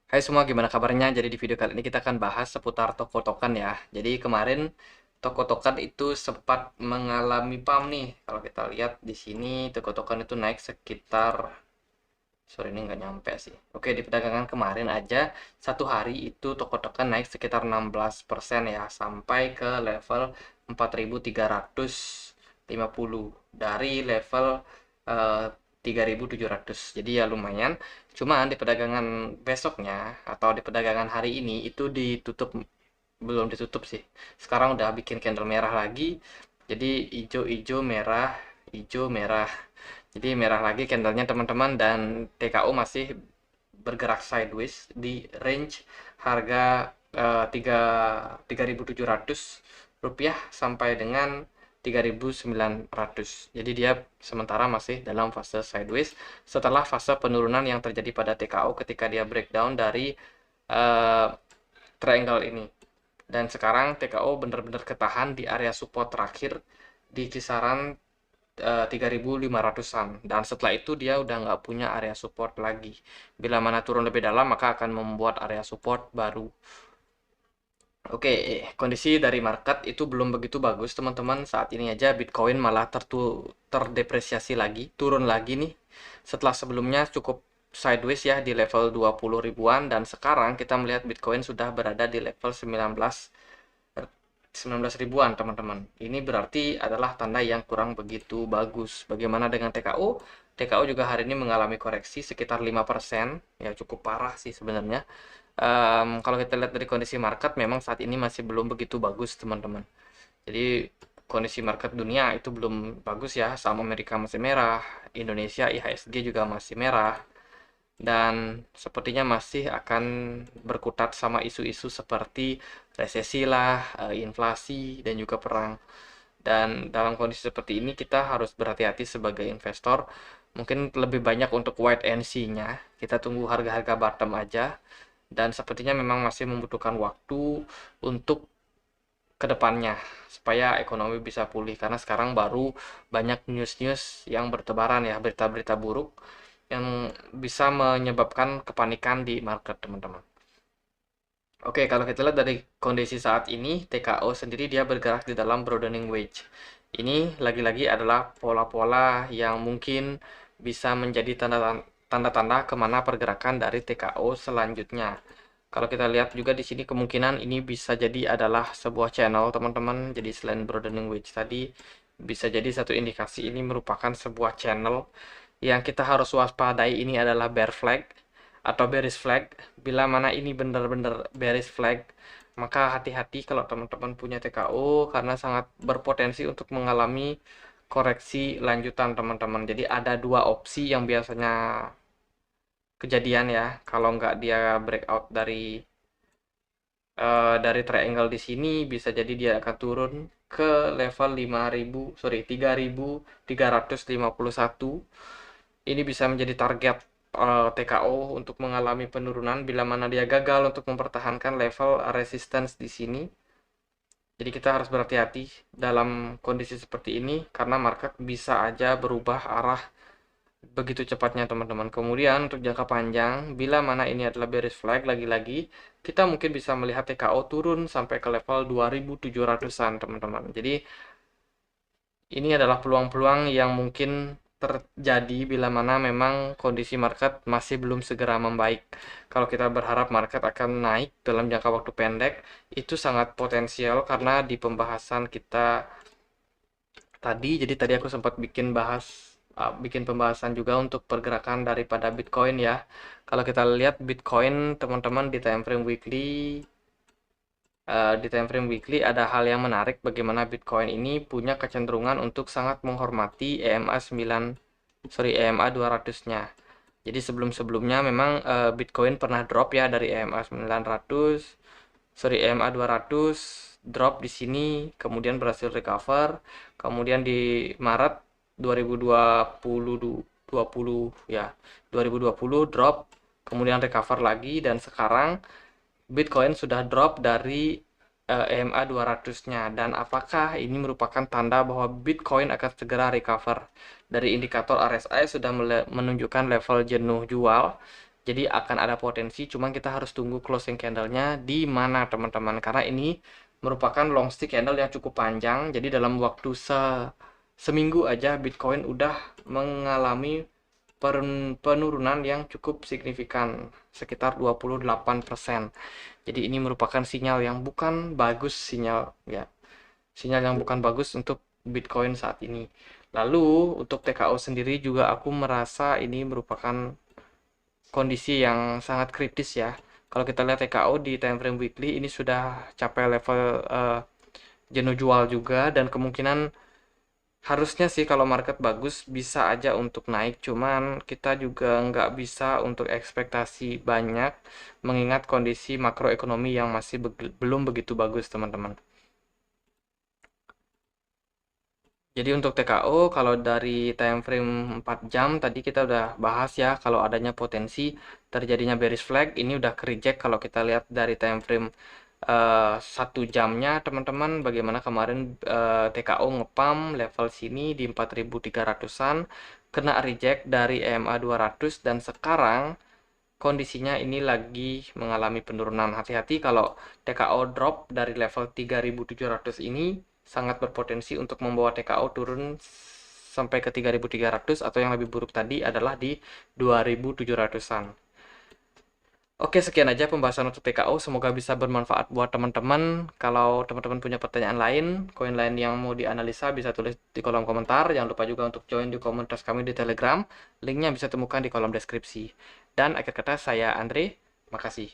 Hai semua, gimana kabarnya? Jadi di video kali ini kita akan bahas seputar toko token ya. Jadi kemarin toko token itu sempat mengalami pump nih. Kalau kita lihat di sini toko token itu naik sekitar, sorry ini nggak nyampe sih. Oke, di perdagangan kemarin aja satu hari itu toko token naik sekitar 16% ya, sampai ke level 4.350 dari level eh, 3.700. Jadi ya lumayan. Cuman di perdagangan besoknya atau di perdagangan hari ini itu ditutup, belum ditutup sih. Sekarang udah bikin candle merah lagi. Jadi hijau-hijau merah, hijau merah. Jadi merah lagi candlenya teman-teman, dan TKO masih bergerak sideways di range harga 3.700 rupiah sampai dengan 3.900. Jadi dia sementara masih dalam fase sideways setelah fase penurunan yang terjadi pada TKO ketika dia breakdown dari uh, triangle ini. Dan sekarang TKO benar-benar ketahan di area support terakhir di kisaran 3.500-an, dan setelah itu dia udah nggak punya area support lagi. Bila mana turun lebih dalam maka akan membuat area support baru. Oke, kondisi dari market itu belum begitu bagus teman-teman. Saat ini aja Bitcoin malah terdepresiasi lagi, turun lagi nih. Setelah sebelumnya cukup sideways ya di level 20 ribuan, dan sekarang kita melihat Bitcoin sudah berada di level 19 ribuan teman-teman. Ini berarti adalah tanda yang kurang begitu bagus. Bagaimana dengan TKO? TKO juga hari ini mengalami koreksi sekitar 5%. Ya cukup parah sih sebenarnya. Kalau kita lihat dari kondisi market, memang saat ini masih belum begitu bagus teman-teman. Jadi kondisi market dunia itu belum bagus ya. Saham Amerika masih merah, Indonesia IHSG juga masih merah, dan sepertinya masih akan berkutat sama isu-isu seperti resesi lah, inflasi, dan juga perang. Dan dalam kondisi seperti ini kita harus berhati-hati sebagai investor. Mungkin lebih banyak untuk wait and see-nya. Kita tunggu harga-harga bottom aja. Dan sepertinya memang masih membutuhkan waktu untuk kedepannya supaya ekonomi bisa pulih, karena sekarang baru banyak news-news yang bertebaran ya, berita-berita buruk yang bisa menyebabkan kepanikan di market teman-teman. Oke, kalau kita lihat dari kondisi saat ini, TKO sendiri dia bergerak di dalam broadening wedge. Ini lagi-lagi adalah pola-pola yang mungkin bisa menjadi tanda-tanda kemana pergerakan dari TKO selanjutnya. Kalau kita lihat juga di sini, kemungkinan ini bisa jadi adalah sebuah channel teman-teman. Jadi selain broadening wedge tadi, bisa jadi satu indikasi ini merupakan sebuah channel yang kita harus waspadai. Ini adalah bear flag atau bearish flag. Bila mana ini benar-benar bearish flag, maka hati-hati kalau teman-teman punya TKO, karena sangat berpotensi untuk mengalami koreksi lanjutan teman-teman. Jadi ada dua opsi yang biasanya kejadian ya, kalau nggak dia breakout dari triangle di sini, bisa jadi dia akan turun ke level 3.351. Ini bisa menjadi target TKO untuk mengalami penurunan bila mana dia gagal untuk mempertahankan level resistance di sini. Jadi kita harus berhati-hati dalam kondisi seperti ini, karena market bisa aja berubah arah begitu cepatnya teman-teman. Kemudian untuk jangka panjang, bila mana ini adalah bearish flag, lagi-lagi kita mungkin bisa melihat TKO turun sampai ke level 2.700-an teman-teman. Jadi ini adalah peluang-peluang yang mungkin terjadi bila mana memang kondisi market masih belum segera membaik. Kalau kita berharap market akan naik dalam jangka waktu pendek, itu sangat potensial karena di pembahasan kita tadi, jadi tadi aku sempat bikin pembahasan juga untuk pergerakan daripada Bitcoin ya. Kalau kita lihat Bitcoin teman-teman di time frame weekly, ada hal yang menarik, bagaimana Bitcoin ini punya kecenderungan untuk sangat menghormati EMA 200-nya. Jadi sebelum-sebelumnya memang Bitcoin pernah drop ya dari EMA 200, drop di sini, kemudian berhasil recover, kemudian di Maret 2020 ya, 2020 drop, kemudian recover lagi, dan sekarang Bitcoin sudah drop dari EMA 200-nya. Dan apakah ini merupakan tanda bahwa Bitcoin akan segera recover? Dari indikator RSI sudah menunjukkan level jenuh jual. Jadi akan ada potensi, cuman kita harus tunggu closing candle-nya di mana teman-teman. Karena ini merupakan long stick candle yang cukup panjang. Jadi dalam waktu seminggu aja Bitcoin udah mengalami penurunan yang cukup signifikan, sekitar 28%. Jadi ini merupakan sinyal yang bukan bagus, sinyal yang bukan bagus untuk Bitcoin saat ini. Lalu untuk TKO sendiri juga aku merasa ini merupakan kondisi yang sangat kritis ya. Kalau kita lihat TKO di time frame weekly ini sudah capai level jenuh jual juga, dan kemungkinan harusnya sih kalau market bagus bisa aja untuk naik, cuman kita juga nggak bisa untuk ekspektasi banyak mengingat kondisi makroekonomi yang masih belum begitu bagus teman-teman. Jadi untuk TKO kalau dari time frame 4 jam tadi kita udah bahas ya, kalau adanya potensi terjadinya bearish flag ini udah ke reject kalau kita lihat dari time frame 1 jamnya teman-teman. Bagaimana kemarin TKO ngepam level sini di 4.300-an, kena reject dari EMA 200, dan sekarang kondisinya ini lagi mengalami penurunan. Hati-hati kalau TKO drop dari level 3.700 ini, sangat berpotensi untuk membawa TKO turun sampai ke 3.300, atau yang lebih buruk tadi adalah di 2.700-an. Oke, sekian aja pembahasan untuk TKO. Semoga bisa bermanfaat buat teman-teman. Kalau teman-teman punya pertanyaan lain, koin lain yang mau dianalisa, bisa tulis di kolom komentar. Jangan lupa juga untuk join di komunitas kami di Telegram. Linknya bisa temukan di kolom deskripsi. Dan akhir kata, saya Andre. Makasih.